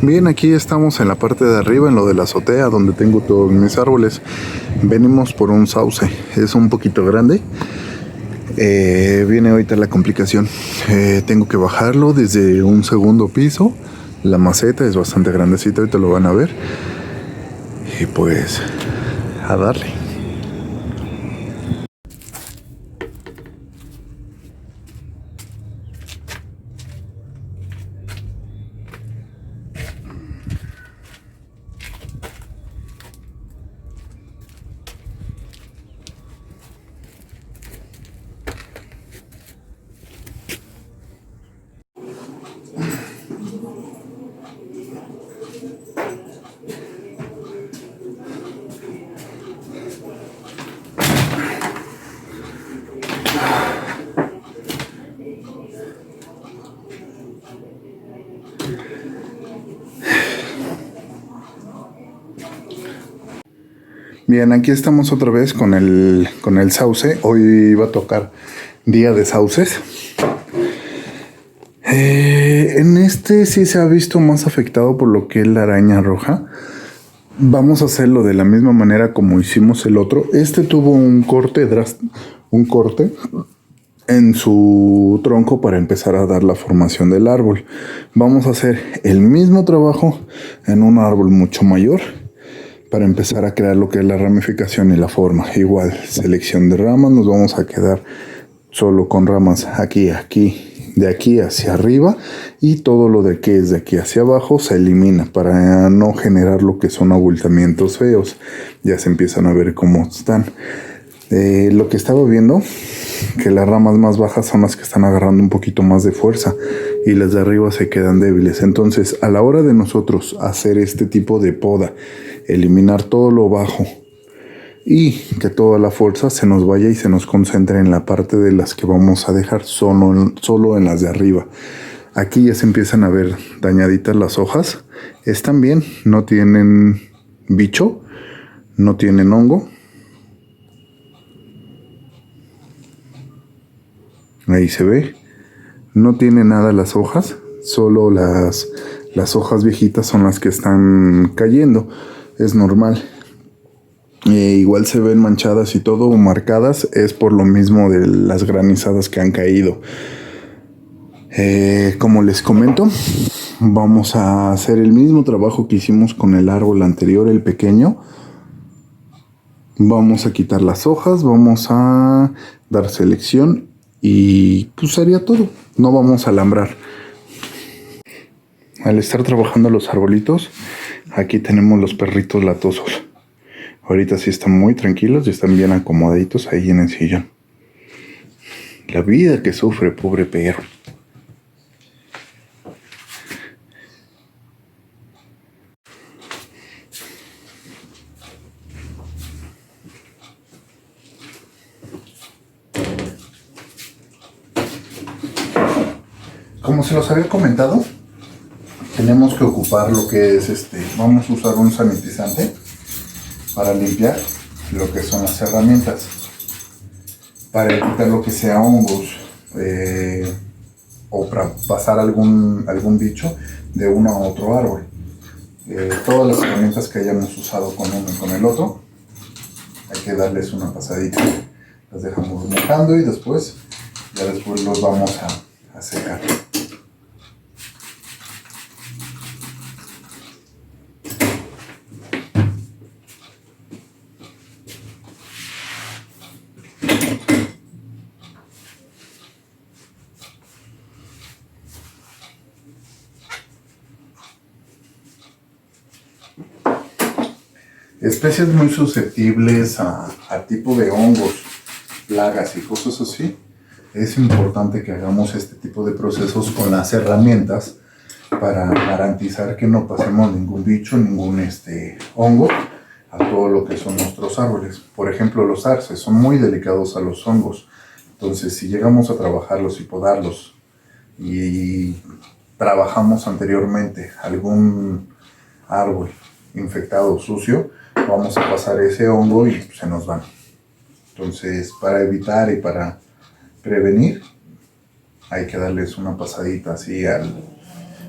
Bien, aquí estamos en la parte de arriba, en lo de la azotea, donde tengo todos mis árboles. Venimos por un sauce, es un poquito grande. Viene ahorita la complicación. Tengo que bajarlo desde un segundo piso. La maceta es bastante grandecita, ahorita lo van a ver. Y pues, a darle. Bien, aquí estamos otra vez con el sauce. Hoy va a tocar día de sauces. En este sí se ha visto más afectado por lo que es la araña roja. Vamos a hacerlo de la misma manera como hicimos el otro. Este tuvo un corte en su tronco para empezar a dar la formación del árbol. Vamos a hacer el mismo trabajo en un árbol mucho mayor para empezar a crear lo que es la ramificación y la forma. Igual, selección de ramas, nos vamos a quedar solo con ramas aquí, de aquí hacia arriba, y todo lo de que es de aquí hacia abajo se elimina para no generar lo que son abultamientos feos. Ya se empiezan a ver cómo están. Lo que estaba viendo, que las ramas más bajas son las que están agarrando un poquito más de fuerza y las de arriba se quedan débiles. Entonces, a la hora de nosotros hacer este tipo de poda, eliminar todo lo bajo y que toda la fuerza se nos vaya y se nos concentre en la parte de las que vamos a dejar solo en las de arriba. Aquí ya se empiezan a ver dañaditas las hojas. Están bien, no tienen bicho, no tienen hongo. Ahí se ve. No tiene nada las hojas, solo las hojas viejitas son las que están cayendo. Es normal. Igual se ven manchadas y todo, marcadas, es por lo mismo de las granizadas que han caído. Como les comento, vamos a hacer el mismo trabajo que hicimos con el árbol anterior, el pequeño. Vamos a quitar las hojas, vamos a dar selección y pues sería todo. No vamos a alambrar. Al estar trabajando los arbolitos, aquí tenemos los perritos latosos. Ahorita sí están muy tranquilos y están bien acomodaditos ahí en el sillón. La vida que sufre, pobre perro. Como se los había comentado, tenemos que ocupar lo que es vamos a usar un sanitizante para limpiar lo que son las herramientas, para evitar lo que sea hongos o para pasar algún bicho de uno a otro árbol. Todas las herramientas que hayamos usado con uno y con el otro, hay que darles una pasadita. Las dejamos mojando y después los vamos a secar. Especies muy susceptibles a tipo de hongos, plagas y cosas así, es importante que hagamos este tipo de procesos con las herramientas para garantizar que no pasemos ningún bicho, ningún hongo a todo lo que son nuestros árboles. Por ejemplo, los arces son muy delicados a los hongos. Entonces, si llegamos a trabajarlos y podarlos y trabajamos anteriormente algún árbol infectado o sucio, vamos a pasar ese hongo y se nos van. Entonces, para evitar y para prevenir, hay que darles una pasadita así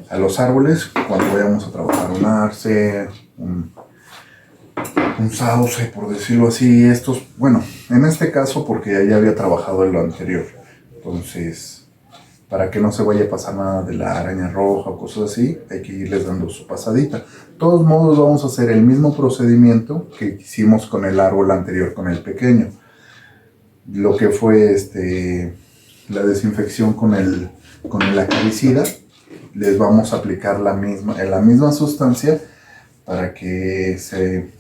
a los árboles cuando vayamos a trabajar un arce, un sauce, por decirlo así. Estos, bueno, en este caso porque ya había trabajado en lo anterior. Entonces, para que no se vaya a pasar nada de la araña roja o cosas así, hay que irles dando su pasadita. De todos modos, vamos a hacer el mismo procedimiento que hicimos con el árbol anterior, con el pequeño. Lo que fue la desinfección con el acaricida, les vamos a aplicar la misma sustancia para que se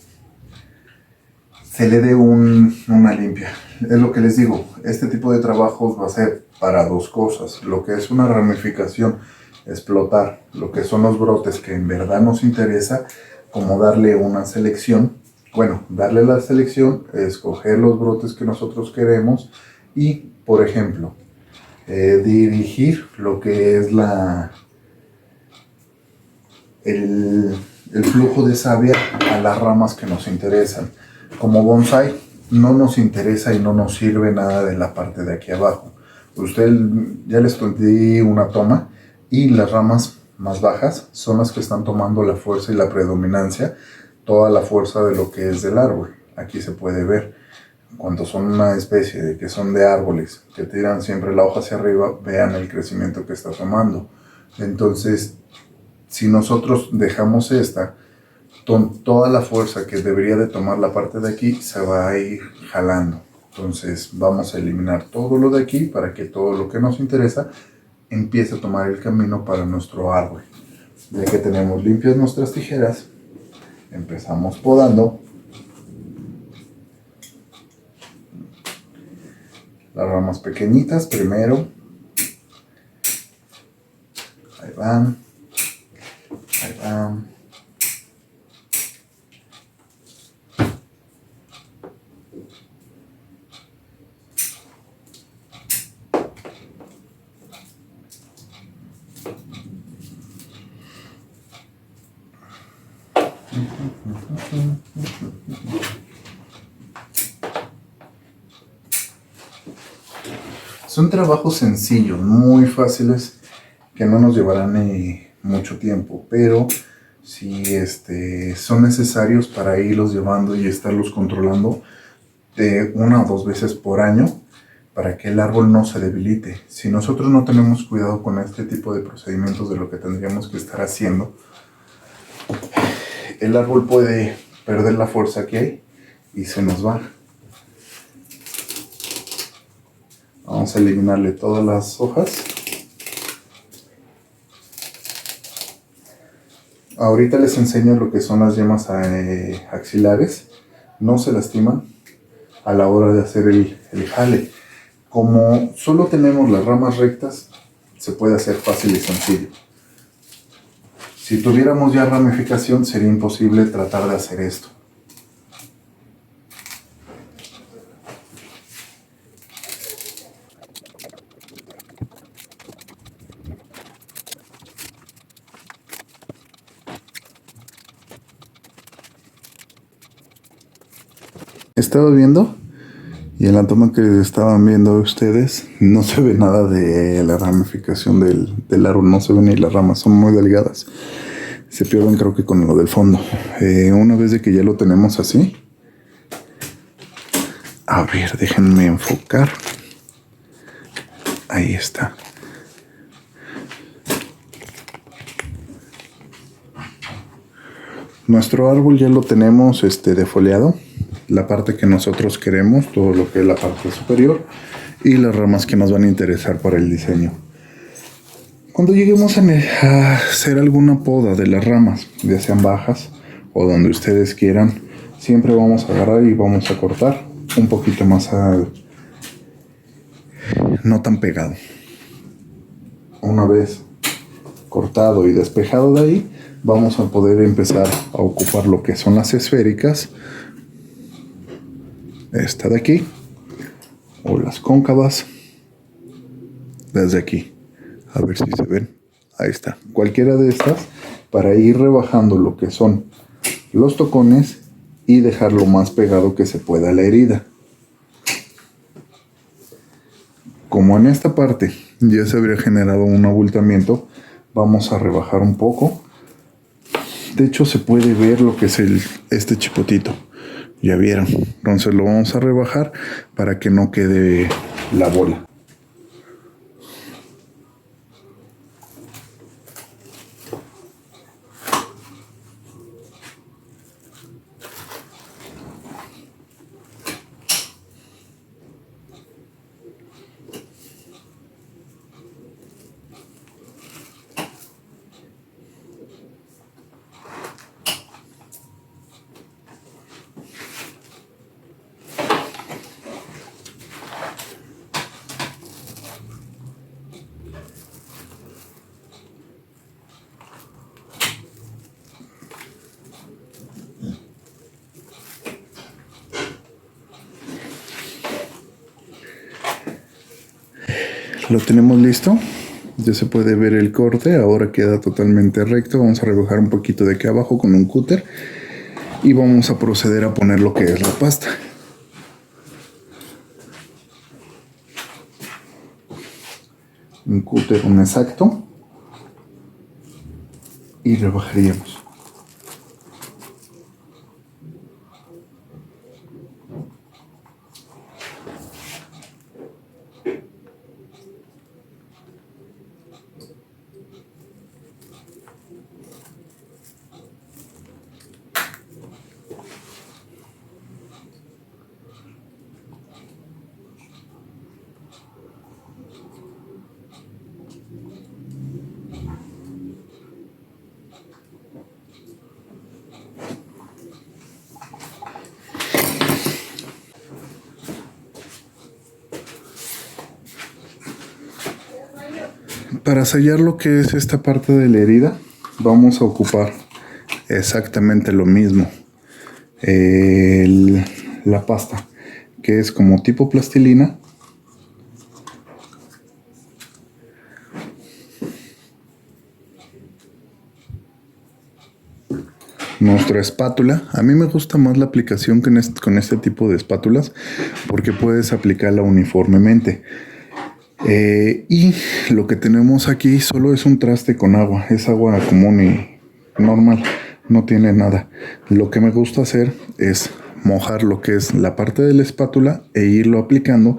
le dé una limpia. Es lo que les digo, este tipo de trabajos va a ser para dos cosas. Lo que es una ramificación, explotar lo que son los brotes que en verdad nos interesa, como darle una selección. Bueno, darle la selección, escoger los brotes que nosotros queremos y, por ejemplo, dirigir lo que es el flujo de savia a las ramas que nos interesan. Como bonsai no nos interesa y no nos sirve nada de la parte de aquí abajo. Usted ya les di una toma y las ramas más bajas son las que están tomando la fuerza y la predominancia, toda la fuerza de lo que es del árbol. Aquí se puede ver cuando son una especie de que son de árboles que tiran siempre la hoja hacia arriba, vean el crecimiento que está tomando. Entonces, si nosotros dejamos toda la fuerza que debería de tomar la parte de aquí se va a ir jalando. Entonces vamos a eliminar todo lo de aquí para que todo lo que nos interesa empiece a tomar el camino para nuestro árbol. Ya que tenemos limpias nuestras tijeras, empezamos podando las ramas pequeñitas primero. Ahí van. Ahí van. Son trabajos sencillos, muy fáciles, que no nos llevarán mucho tiempo, pero sí son necesarios para irlos llevando y estarlos controlando de 1 o 2 veces por año para que el árbol no se debilite. Si nosotros no tenemos cuidado con este tipo de procedimientos de lo que tendríamos que estar haciendo, el árbol puede perder la fuerza que hay y se nos va. Vamos a eliminarle todas las hojas. Ahorita les enseño lo que son las yemas axilares. No se lastiman a la hora de hacer el jale. Como solo tenemos las ramas rectas, se puede hacer fácil y sencillo. Si tuviéramos ya ramificación, sería imposible tratar de hacer esto. Estaba viendo y en la toma que estaban viendo ustedes no se ve nada de la ramificación del árbol, no se ven ni las ramas, son muy delgadas. Se pierden creo que con lo del fondo. Una vez de que ya lo tenemos así, a ver, déjenme enfocar. Ahí está. Nuestro árbol ya lo tenemos defoliado. La parte que nosotros queremos, todo lo que es la parte superior y las ramas que nos van a interesar para el diseño. Cuando lleguemos a hacer alguna poda de las ramas, ya sean bajas o donde ustedes quieran, siempre vamos a agarrar y vamos a cortar un poquito más no tan pegado. Una vez cortado y despejado de ahí, vamos a poder empezar a ocupar lo que son las esféricas, esta de aquí, o las cóncavas, desde aquí, a ver si se ven, ahí está, cualquiera de estas, para ir rebajando lo que son los tocones y dejar lo más pegado que se pueda a la herida. Como en esta parte ya se habría generado un abultamiento, Vamos a rebajar un poco. De hecho se puede ver lo que es este chipotito. Ya vieron. Entonces lo vamos a rebajar para que no quede la bola. Lo tenemos listo. Ya se puede ver el corte. Ahora queda totalmente recto. Vamos a rebajar un poquito de aquí abajo con un cúter. Y vamos a proceder a poner lo que es la pasta. Un cúter, un exacto. Y rebajaríamos. Para sellar lo que es esta parte de la herida, vamos a ocupar exactamente lo mismo. La pasta, que es como tipo plastilina. Nuestra espátula. A mí me gusta más la aplicación con este tipo de espátulas porque puedes aplicarla uniformemente. Y lo que tenemos aquí solo es un traste con agua. Es agua común y normal. No tiene nada. Lo que me gusta hacer es mojar lo que es la parte de la espátula e irlo aplicando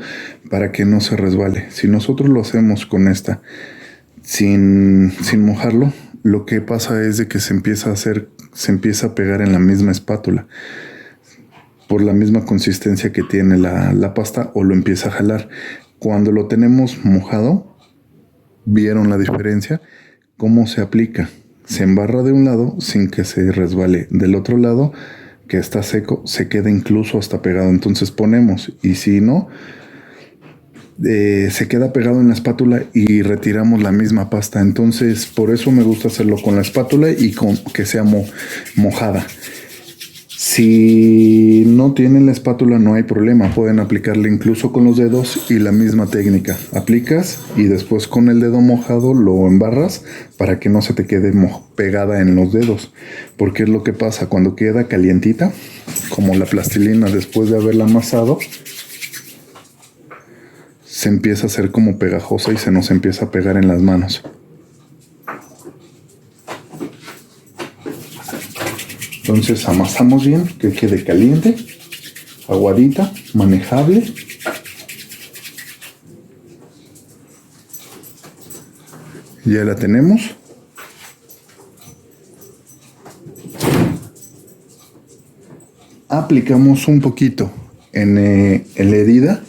para que no se resbale. Si nosotros lo hacemos con esta sin mojarlo, lo que pasa es de que se empieza a pegar en la misma espátula por la misma consistencia que tiene la pasta, o lo empieza a jalar. Cuando lo tenemos mojado, ¿vieron la diferencia? ¿Cómo se aplica? Se embarra de un lado sin que se resbale. Del otro lado, que está seco, se queda incluso hasta pegado. Entonces ponemos, y si no, se queda pegado en la espátula y retiramos la misma pasta. Entonces por eso me gusta hacerlo con la espátula y con que sea mojada. Si no tienen la espátula no hay problema, pueden aplicarle incluso con los dedos y la misma técnica. Aplicas y después con el dedo mojado lo embarras para que no se te quede pegada en los dedos. Porque es lo que pasa cuando queda calientita, como la plastilina después de haberla amasado, se empieza a hacer como pegajosa y se nos empieza a pegar en las manos. Entonces amasamos bien, que quede caliente, aguadita, manejable. Ya la tenemos. Aplicamos un poquito en la herida.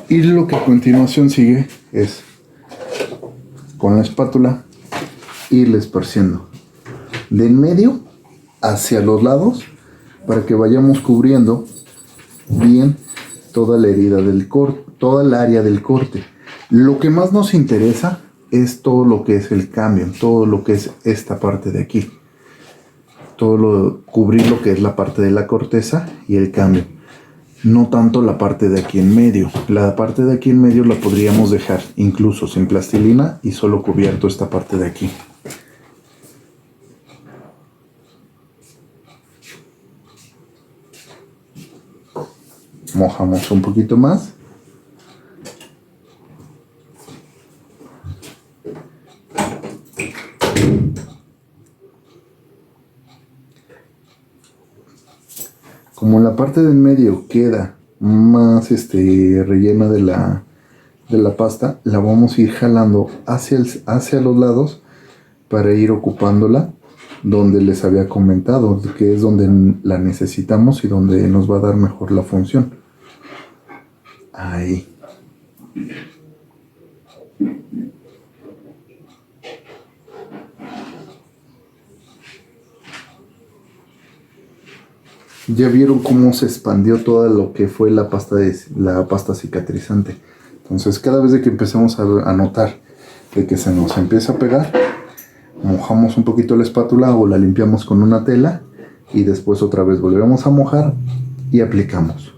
Y lo que a continuación sigue es con la espátula irle esparciendo de en medio hacia los lados para que vayamos cubriendo bien toda la herida del corte, toda el área del corte. Lo que más nos interesa es todo lo que es el cambio, todo lo que es esta parte de aquí. Cubrir lo que es la parte de la corteza y el cambio. No tanto la parte de aquí en medio. La parte de aquí en medio la podríamos dejar incluso sin plastilina y solo cubierto esta parte de aquí. Mojamos un poquito más. Como la parte del medio queda más rellena de la pasta, la vamos a ir jalando hacia los lados para ir ocupándola donde les había comentado, que es donde la necesitamos y donde nos va a dar mejor la función. Ahí. Ya vieron cómo se expandió todo lo que fue la pasta cicatrizante. Entonces, cada vez de que empecemos a notar de que se nos empieza a pegar, mojamos un poquito la espátula o la limpiamos con una tela y después otra vez volvemos a mojar y aplicamos.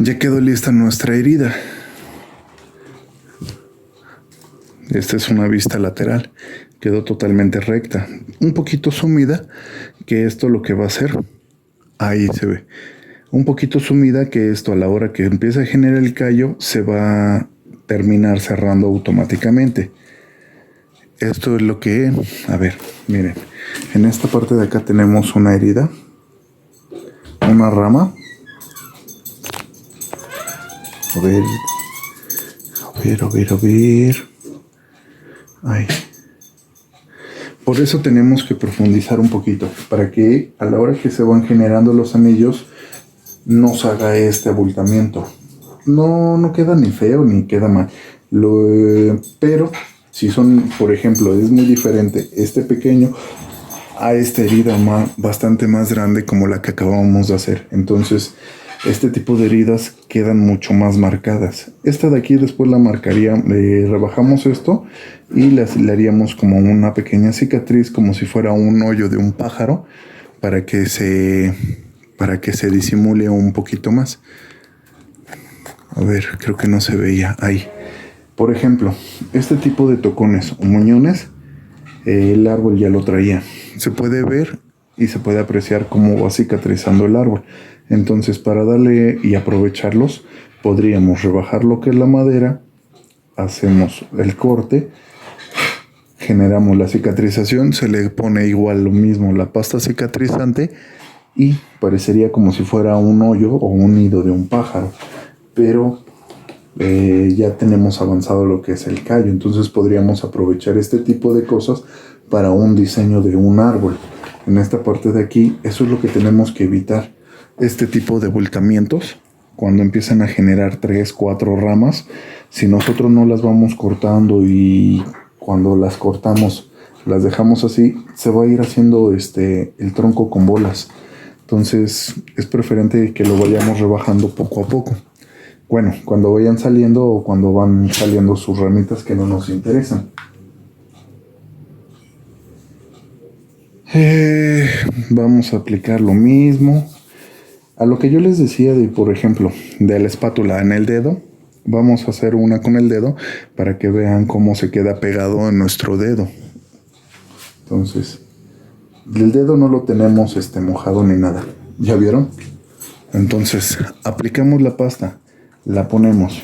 Ya quedó lista nuestra herida. Esta es una vista lateral. Quedó totalmente recta. Un poquito sumida, que esto lo que va a hacer. Ahí se ve. Un poquito sumida, que esto a la hora que empieza a generar el callo, se va a terminar cerrando automáticamente. Esto es lo que... A ver, miren. En esta parte de acá tenemos una herida. Una rama. A ver. Ay. Por eso tenemos que profundizar un poquito, para que a la hora que se van generando los anillos, nos haga este abultamiento. No queda ni feo ni queda mal. Pero si son, por ejemplo, es muy diferente este pequeño a esta herida bastante más grande como la que acabamos de hacer. Entonces, este tipo de heridas quedan mucho más marcadas. Esta de aquí después la marcaría, rebajamos esto y le haríamos como una pequeña cicatriz, como si fuera un hoyo de un pájaro, para que se disimule un poquito más. A ver, creo que no se veía ahí. Por ejemplo, este tipo de tocones o moñones, el árbol ya lo traía. Se puede ver y se puede apreciar cómo va cicatrizando el árbol. Entonces, para darle y aprovecharlos, podríamos rebajar lo que es la madera, hacemos el corte, generamos la cicatrización, se le pone igual lo mismo la pasta cicatrizante y parecería como si fuera un hoyo o un nido de un pájaro, pero ya tenemos avanzado lo que es el callo. Entonces podríamos aprovechar este tipo de cosas para un diseño de un árbol. En esta parte de aquí, eso es lo que tenemos que evitar. Este tipo de abultamientos, cuando empiezan a generar 3, 4 ramas, si nosotros no las vamos cortando y cuando las cortamos las dejamos así, se va a ir haciendo el tronco con bolas. Entonces es preferente que lo vayamos rebajando poco a poco. Bueno, cuando vayan saliendo o cuando van saliendo sus ramitas que no nos interesan. Vamos a aplicar lo mismo. A lo que yo les decía de, por ejemplo, de la espátula en el dedo, vamos a hacer una con el dedo para que vean cómo se queda pegado en nuestro dedo. Entonces, el dedo no lo tenemos mojado ni nada. ¿Ya vieron? Entonces, aplicamos la pasta, la ponemos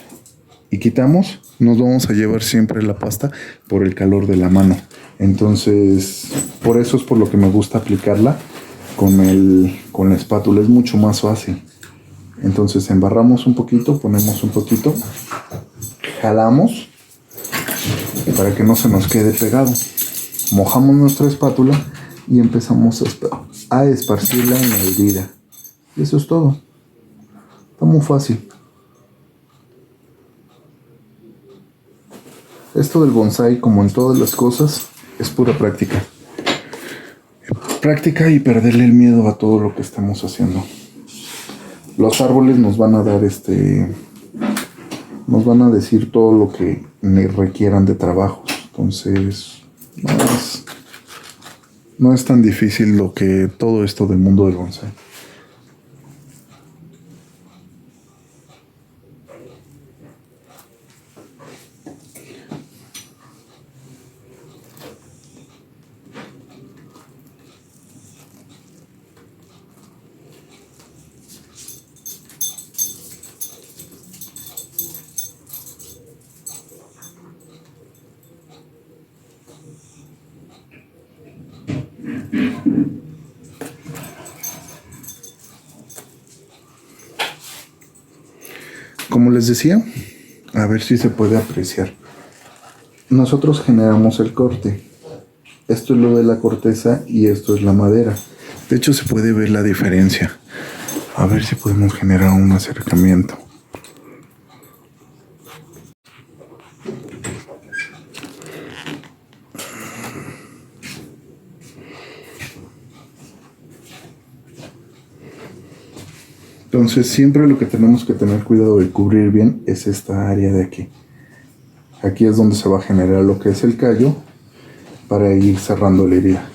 y quitamos. Nos vamos a llevar siempre la pasta por el calor de la mano. Entonces, por eso es por lo que me gusta aplicarla con la espátula. Es mucho más fácil. Entonces embarramos un poquito, ponemos un poquito, jalamos para que no se nos quede pegado. Mojamos nuestra espátula y empezamos a esparcirla en la herida. Y eso es todo. Está muy fácil. Esto del bonsái, como en todas las cosas, es pura práctica. Práctica y perderle el miedo a todo lo que estamos haciendo. Los árboles nos van a dar nos van a decir todo lo que requieran de trabajos. Entonces, no es tan difícil lo que todo esto del mundo del bonsái. Como les decía, a ver si se puede apreciar. Nosotros generamos el corte. Esto es lo de la corteza y esto es la madera. De hecho, se puede ver la diferencia. A ver si podemos generar un acercamiento. Entonces, siempre lo que tenemos que tener cuidado de cubrir bien es esta área de aquí. Aquí es donde se va a generar lo que es el callo para ir cerrando la herida.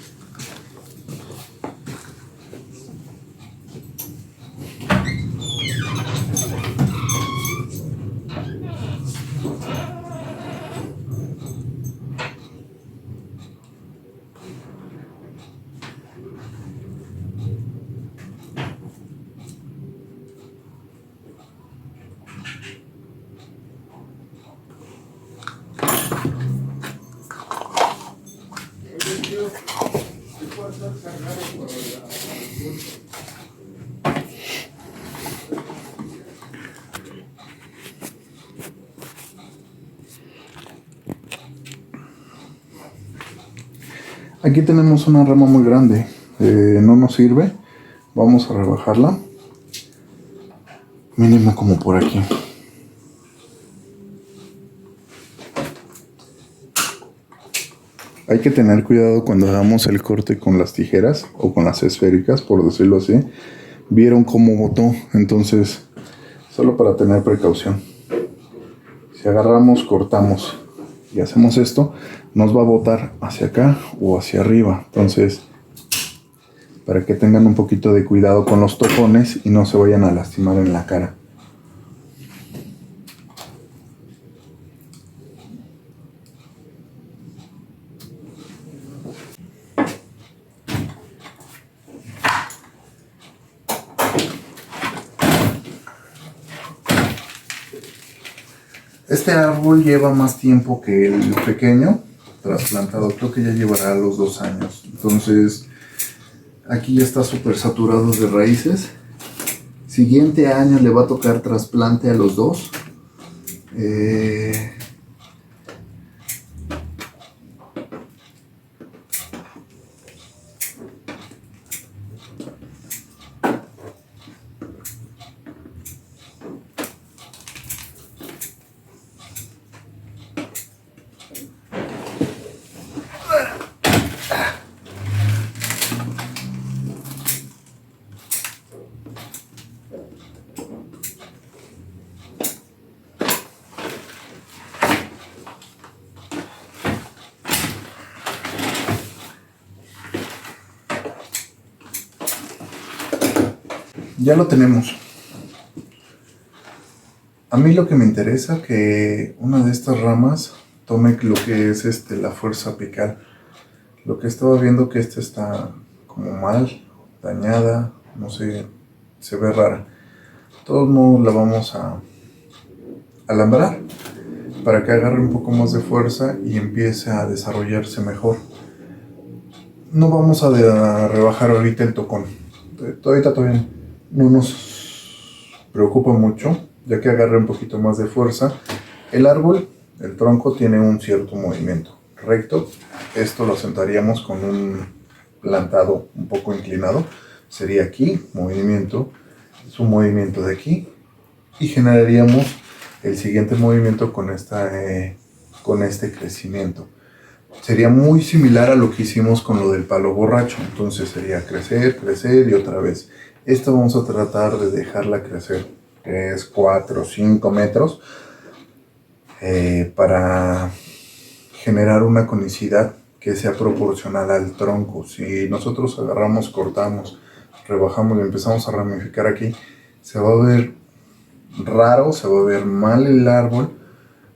Aquí tenemos una rama muy grande, no nos sirve, vamos a rebajarla, mínimo como por aquí. Hay que tener cuidado cuando hagamos el corte con las tijeras o con las esféricas, por decirlo así. Vieron cómo botó, entonces solo para tener precaución. Si agarramos, cortamos y hacemos esto, nos va a botar hacia acá o hacia arriba. Entonces, para que tengan un poquito de cuidado con los tocones y no se vayan a lastimar en la cara. Este árbol lleva más tiempo que el pequeño trasplantado, creo que ya llevará los 2 años. Entonces, aquí ya está súper saturado de raíces. Siguiente año le va a tocar trasplante a los dos. Ya lo tenemos. A mí lo que me interesa que una de estas ramas tome lo que es la fuerza apical. Lo que estaba viendo que esta está como mal, dañada, no sé, se ve rara. De todos modos la vamos a alambrar para que agarre un poco más de fuerza y empiece a desarrollarse mejor. No vamos a rebajar ahorita el tocón. Todavía no nos preocupa mucho, ya que agarre un poquito más de fuerza. El árbol, el tronco, tiene un cierto movimiento recto. Esto lo sentaríamos con un plantado un poco inclinado. Sería aquí, movimiento, su movimiento de aquí, y generaríamos el siguiente movimiento con este crecimiento. Sería muy similar a lo que hicimos con lo del palo borracho. Entonces sería crecer, crecer y otra vez. Esta vamos a tratar de dejarla crecer 3, 4, 5 metros para generar una conicidad que sea proporcional al tronco. Si nosotros agarramos, cortamos, rebajamos y empezamos a ramificar aquí, se va a ver raro, se va a ver mal el árbol,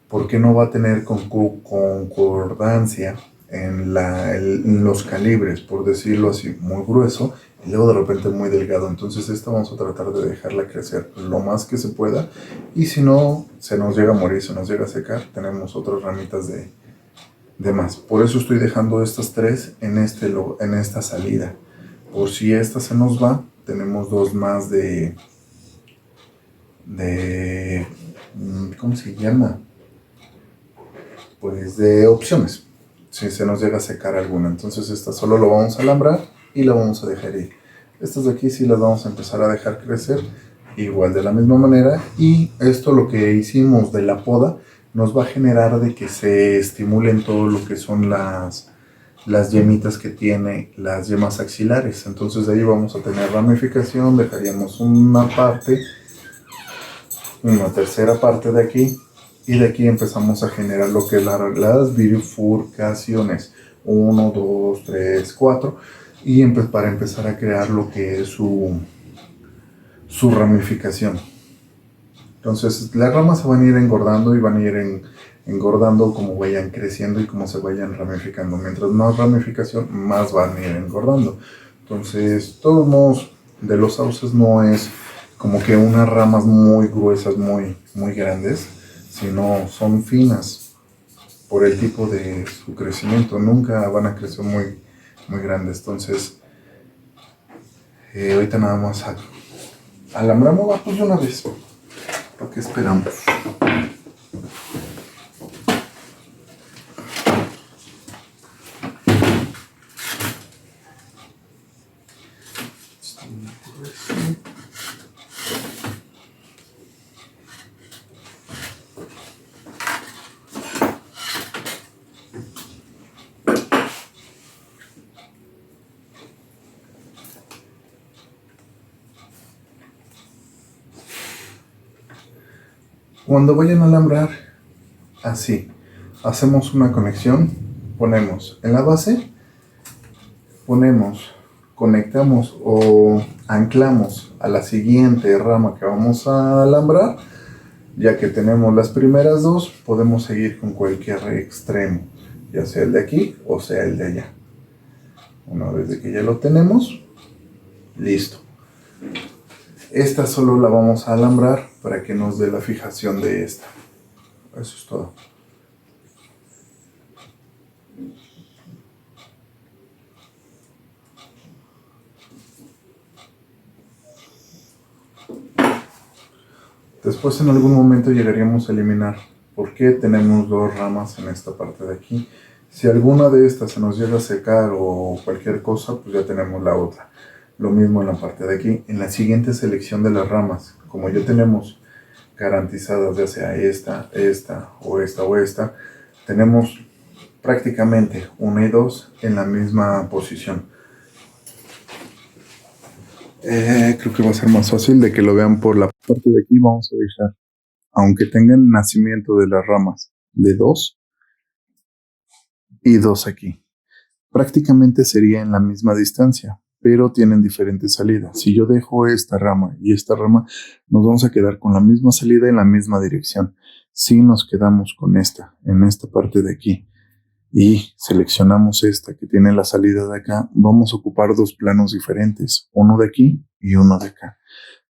porque no va a tener concordancia en los calibres, por decirlo así, muy grueso y luego de repente muy delgado. Entonces esta vamos a tratar de dejarla crecer lo más que se pueda, y si no se nos llega a morir, se nos llega a secar, tenemos otras ramitas de más. Por eso estoy dejando estas tres en esta salida. Por si esta se nos va, tenemos dos más ¿cómo se llama? Pues de opciones, si se nos llega a secar alguna. Entonces esta solo lo vamos a alambrar y la vamos a dejar ir. Estas de aquí sí las vamos a empezar a dejar crecer igual de la misma manera, y esto, lo que hicimos de la poda, nos va a generar de que se estimulen todo lo que son las yemitas que tiene, las yemas axilares. Entonces de ahí vamos a tener ramificación, dejaríamos una parte, una tercera parte de aquí, y de aquí empezamos a generar lo que es las bifurcaciones, 1, 2, 3, 4, y para empezar a crear lo que es su ramificación. Entonces las ramas se van a ir engordando y van a ir engordando como vayan creciendo y como se vayan ramificando. Mientras más ramificación, más van a ir engordando. Entonces, todos modos, de los sauces no es como que unas ramas muy gruesas, muy, muy grandes, sino son finas por el tipo de su crecimiento. Nunca van a crecer muy, muy grandes. Entonces, ahorita nada más alambramos, pues de una vez. ¿Para qué esperamos? Cuando vayan a alambrar, así, hacemos una conexión, ponemos en la base, conectamos o anclamos a la siguiente rama que vamos a alambrar. Ya que tenemos las primeras dos, podemos seguir con cualquier extremo, ya sea el de aquí o sea el de allá. Una vez de que ya lo tenemos, listo. Esta solo la vamos a alambrar para que nos dé la fijación de esta. Eso es todo. Después en algún momento llegaríamos a eliminar, porque tenemos dos ramas en esta parte de aquí. Si alguna de estas se nos llega a secar o cualquier cosa, pues ya tenemos la otra. Lo mismo en la parte de aquí. En la siguiente selección de las ramas, como ya tenemos garantizadas, ya sea esta o esta, tenemos prácticamente 1 y 2 en la misma posición. Creo que va a ser más fácil de que lo vean por la parte de aquí. Vamos a dejar, aunque tengan el nacimiento de las ramas de 2 y 2 aquí, prácticamente sería en la misma distancia, pero tienen diferentes salidas. Si yo dejo esta rama y esta rama, nos vamos a quedar con la misma salida en la misma dirección. Si nos quedamos con esta, en esta parte de aquí, y seleccionamos esta que tiene la salida de acá, vamos a ocupar dos planos diferentes, uno de aquí y uno de acá.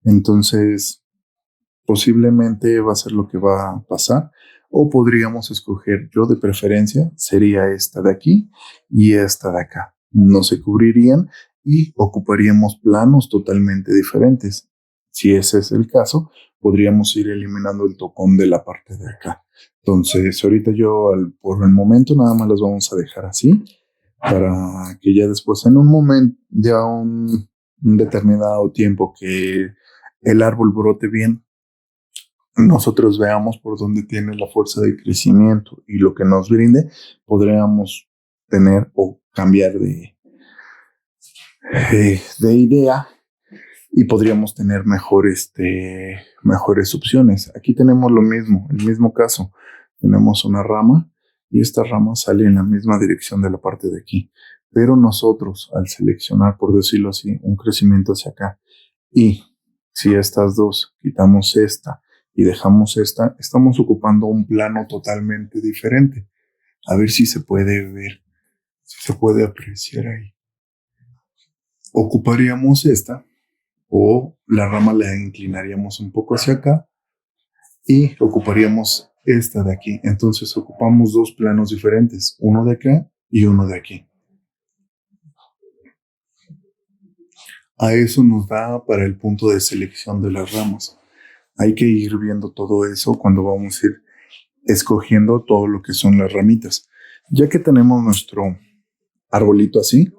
Entonces, posiblemente va a ser lo que va a pasar, o podríamos escoger, yo de preferencia, sería esta de aquí y esta de acá. No se cubrirían y ocuparíamos planos totalmente diferentes. Si ese es el caso, podríamos ir eliminando el tocón de la parte de acá. Entonces, ahorita por el momento nada más las vamos a dejar así, para que ya después, en un momento, ya un determinado tiempo que el árbol brote bien, nosotros veamos por dónde tiene la fuerza de crecimiento y lo que nos brinde, podríamos tener o cambiar de idea, y podríamos tener mejores opciones. Aquí tenemos lo mismo, el mismo caso. tenemos una rama y esta rama sale en la misma dirección de la parte de aquí. Pero nosotros, al seleccionar, por decirlo así, un crecimiento hacia acá, y si estas dos quitamos esta y dejamos esta, estamos ocupando un plano totalmente diferente. A ver si se puede ver, si se puede apreciar ahí. Ocuparíamos esta o la rama la inclinaríamos un poco hacia acá y ocuparíamos esta de aquí. Entonces ocupamos dos planos diferentes, uno de acá y uno de aquí. A eso nos da para el punto de selección de las ramas. Hay que ir viendo todo eso cuando vamos a ir escogiendo todo lo que son las ramitas. Ya que tenemos nuestro arbolito así,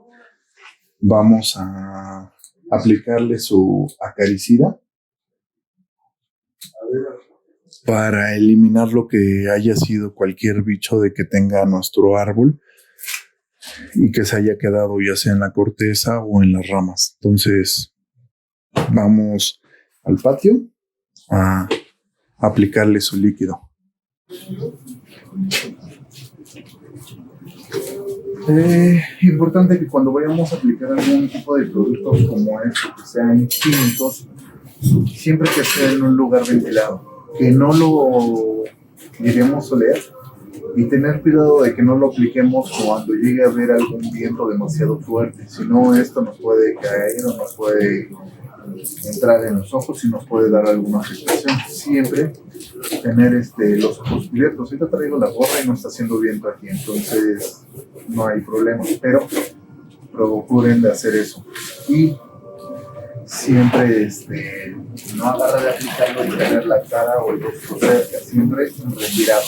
vamos a aplicarle su acaricida para eliminar lo que haya sido cualquier bicho de que tenga nuestro árbol y que se haya quedado ya sea en la corteza o en las ramas. Entonces vamos al patio a aplicarle su líquido. Importante que cuando vayamos a aplicar algún tipo de productos como esto, que sean químicos, siempre que esté en un lugar ventilado, que no lo lleguemos a oler y tener cuidado de que no lo apliquemos cuando llegue a haber algún viento demasiado fuerte, si no esto nos puede caer o nos puede entrar en los ojos y nos puede dar alguna afectación. Siempre tener los ojos cubiertos. Ahorita traigo la gorra y no está haciendo viento aquí, entonces no hay problema, pero procuren de hacer eso. Y siempre no agarrar de aplicarlo y tener la cara o el rostro cerca, siempre respirar.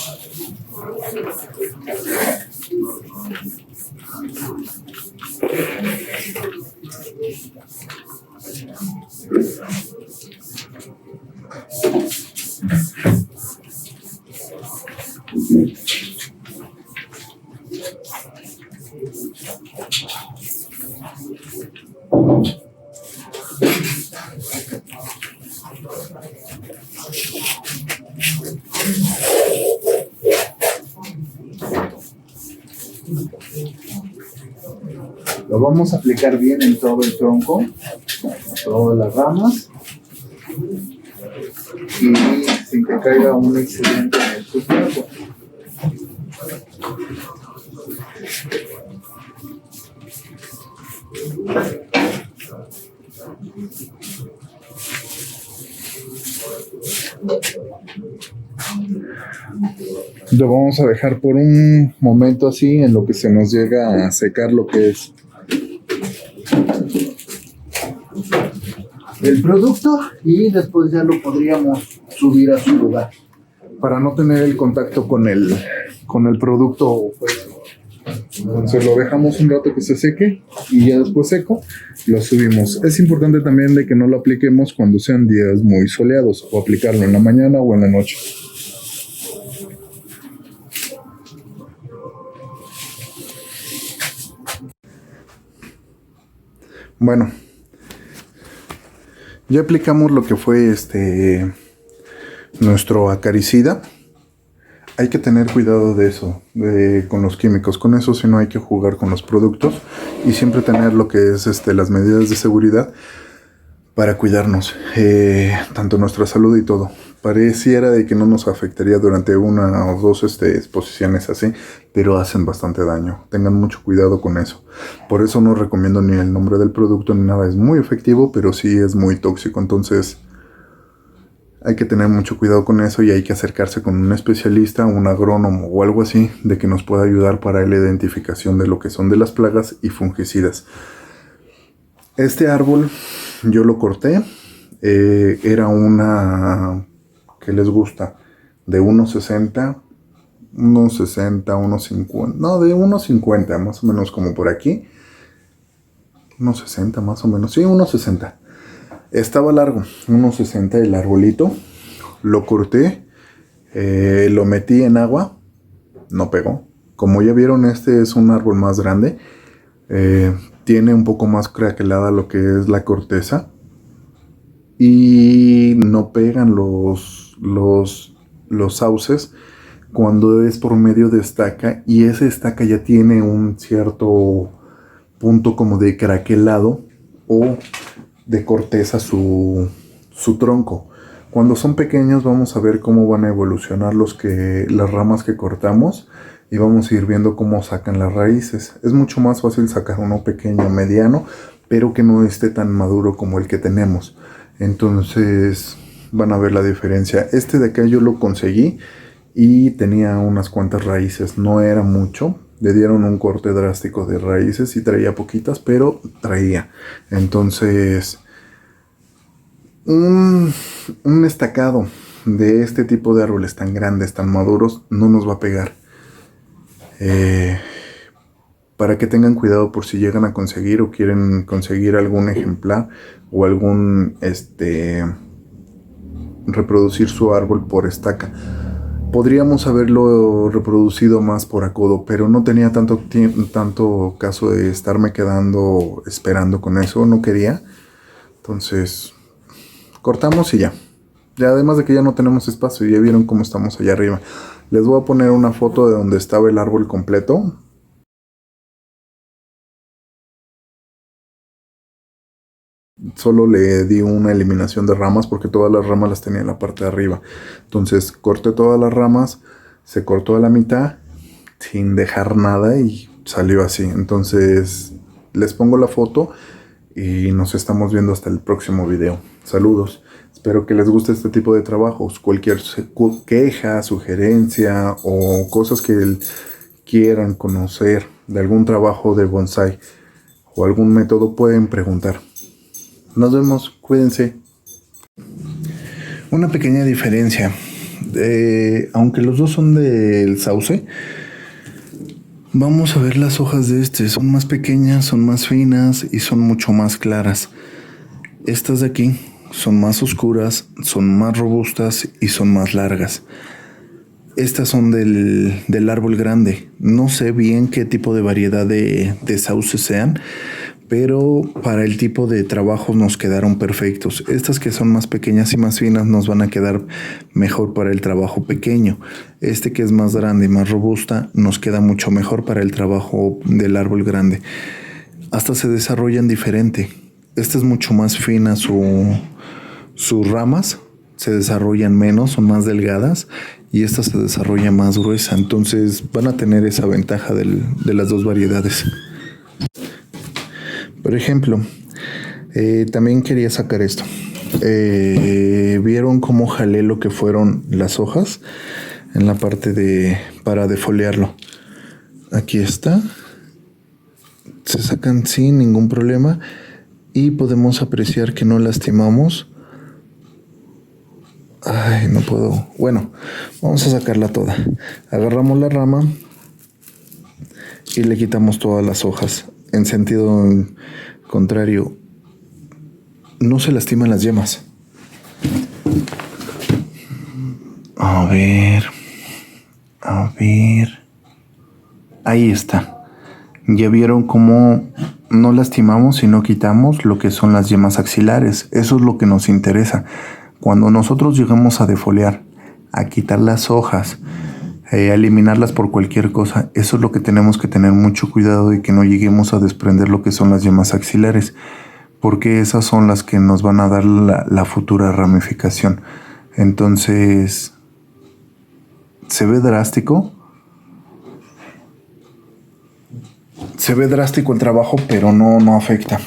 Lo vamos a aplicar bien en todo el tronco, todas las ramas, y sin que caiga un accidente en el sustrato. Lo vamos a dejar por un momento así en lo que se nos llega a secar lo que es el producto, y después ya lo podríamos subir a su lugar para no tener el contacto con el producto. Entonces lo dejamos un rato que se seque y ya después seco lo subimos. Es importante también de que no lo apliquemos cuando sean días muy soleados, o aplicarlo en la mañana o en la noche. Bueno, ya aplicamos lo que fue nuestro acaricida. Hay que tener cuidado de eso, con los químicos. Con eso sí no hay que jugar con los productos, y siempre tener lo que es las medidas de seguridad para cuidarnos, tanto nuestra salud y todo. Pareciera de que no nos afectaría durante una o dos exposiciones así, pero hacen bastante daño. Tengan mucho cuidado con eso. Por eso no recomiendo ni el nombre del producto ni nada. Es muy efectivo, pero sí es muy tóxico. Entonces hay que tener mucho cuidado con eso, y hay que acercarse con un especialista, un agrónomo o algo así, de que nos pueda ayudar para la identificación de lo que son de las plagas y fungicidas. Este árbol yo lo corté. Era una... ¿Qué les gusta? De 1.60, 1.50, no, de 1.50, más o menos como por aquí. 1.60 más o menos, sí, 1.60. Estaba largo, 1.60 el arbolito. Lo corté, lo metí en agua, no pegó. Como ya vieron, este es un árbol más grande. Tiene un poco más craquelada lo que es la corteza, y no pegan los sauces cuando es por medio de estaca y esa estaca ya tiene un cierto punto como de craquelado o de corteza su tronco. Cuando son pequeños vamos a ver cómo van a evolucionar las ramas que cortamos y vamos a ir viendo cómo sacan las raíces. Es mucho más fácil sacar uno pequeño, mediano, pero que no esté tan maduro como el que tenemos. Entonces van a ver la diferencia. Este de acá yo lo conseguí y tenía unas cuantas raíces, no era mucho. Le dieron un corte drástico de raíces y traía poquitas, pero traía. Entonces, un estacado de este tipo de árboles tan grandes, tan maduros, no nos va a pegar. Para que tengan cuidado por si llegan a conseguir o quieren conseguir algún ejemplar o algún reproducir su árbol por estaca. Podríamos haberlo reproducido más por acodo, pero no tenía tanto caso de estarme quedando esperando con eso, no quería. Entonces, cortamos y ya. Ya además de que ya no tenemos espacio, ya vieron cómo estamos allá arriba. Les voy a poner una foto de donde estaba el árbol completo. Solo le di una eliminación de ramas porque todas las ramas las tenía en la parte de arriba. Entonces corté todas las ramas, se cortó a la mitad sin dejar nada y salió así. Entonces les pongo la foto y nos estamos viendo hasta el próximo video. Saludos. Espero que les guste este tipo de trabajos. Cualquier queja, sugerencia o cosas que quieran conocer de algún trabajo de bonsai o algún método pueden preguntar. Nos vemos, cuídense. Una pequeña diferencia. Aunque los dos son del sauce, vamos a ver las hojas de este. Son más pequeñas, son más finas y son mucho más claras. Estas de aquí son más oscuras, son más robustas y son más largas. Estas son del árbol grande. No sé bien qué tipo de variedad de sauces sean, pero para el tipo de trabajo nos quedaron perfectos. Estas que son más pequeñas y más finas nos van a quedar mejor para el trabajo pequeño. Este que es más grande y más robusta nos queda mucho mejor para el trabajo del árbol grande. Hasta se desarrollan diferente. Esta es mucho más fina, sus ramas se desarrollan menos, son más delgadas y esta se desarrolla más gruesa. Entonces van a tener esa ventaja de las dos variedades. Por ejemplo, también quería sacar esto. ¿Vieron cómo jalé lo que fueron las hojas? En la parte para defoliarlo. Aquí está. Se sacan sin ningún problema. Y podemos apreciar que no lastimamos. Ay, no puedo. Bueno, vamos a sacarla toda. Agarramos la rama y le quitamos todas las hojas. En sentido contrario, no se lastiman las yemas. A ver. Ahí está. Ya vieron cómo no lastimamos y no quitamos lo que son las yemas axilares. Eso es lo que nos interesa. Cuando nosotros llegamos a defoliar, a quitar las hojas, a eliminarlas por cualquier cosa, eso es lo que tenemos que tener mucho cuidado de que no lleguemos a desprender lo que son las yemas axilares, porque esas son las que nos van a dar la futura ramificación. Entonces, se ve drástico el trabajo, pero no afecta.